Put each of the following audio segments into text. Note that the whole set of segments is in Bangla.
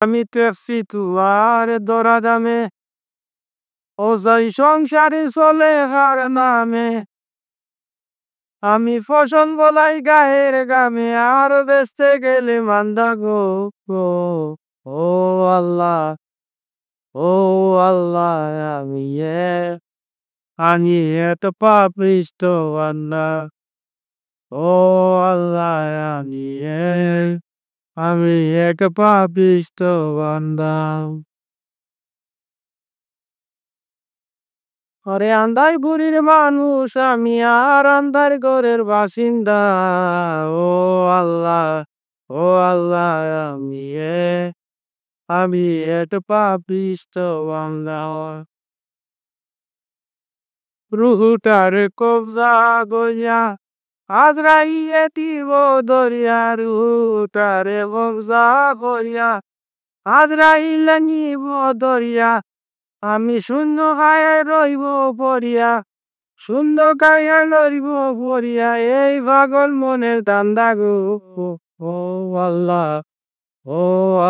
আমি টেপসি তোমার দরা দামে, অজয় সংসারে চলে হার নামে। আমি ফসল বলাই গায়ের গামে, আর বেচতে গেলে মান্দা গো গো। ও আল্লাহ, ও আল্লাহ, আমি আমি এত পাপিষ্ট বান্দা। ও আল্লাহ, আমি এক পাপিষ্ট বান্দা। আরে আন্ধার বুড়ির মানুষ আমি, আর আন্ধার ঘরের বাসিন্দা। ও আল্লাহ, ও আল্লাহ, আমি আমি এক পাপিষ্ট বান্দা। রুহুটারে কবজা গইয়া আজরাইয়ে দিব দরিয়া, রুহুটারে কবজা করিয়া আজরাইলে নিব দরিয়া। আমি শূন্য গায়ে রইব পড়িয়া, শূন্য গায়ে লড়িব পড়িয়া, এই পাগল মনের দান্দা গো। ও আল্লাহ, ও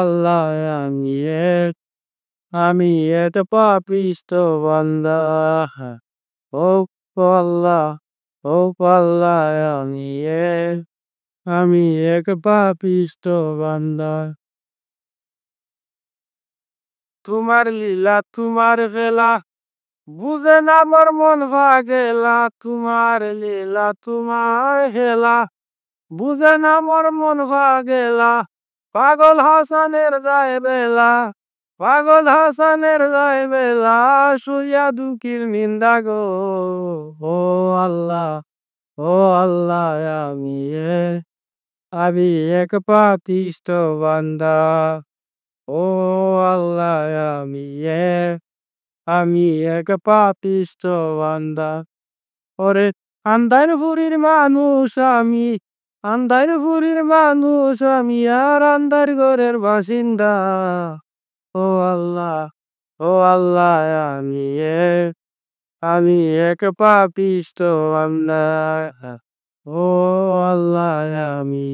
আল্লাহ, আমি আমি এত পাপিষ্ট বান্দা। ও আল্লাহ, ও আল্লাহ, আমি এক পাপিষ্ট বান্দা। তোমার লীলা তোমার খেলা বুঝে না মোর মন ভাগেলা। তোমার লীলা তোমার খেলা বুঝে না মোর মন ভাগেলা। পাগল হাসানের যায় বেলা, পাগল হাসানের যায় বেলা, শুইয়া দুঃখীর নিন্দা গো। ও আল্লাহ, ও আল্লাহ, আমি আমি এক পাপিষ্ট বান্দা। ও আল্লাহ, আমি আমি এক পাপিষ্ট বান্দা। ওরে আন্ধার বুড়ির মানুষ আমি, আন্ধার বুড়ির মানুষ আমি, আর আন্ধার ঘরের বাসিন্দা। ও আল্লাহ, ও আল্লাহ, আমি আমি এক পাপিষ্ট বান্দা। ও আল্লাহ, আমি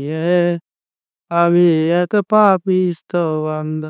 আমি এক পাপিষ্ট বান্দা।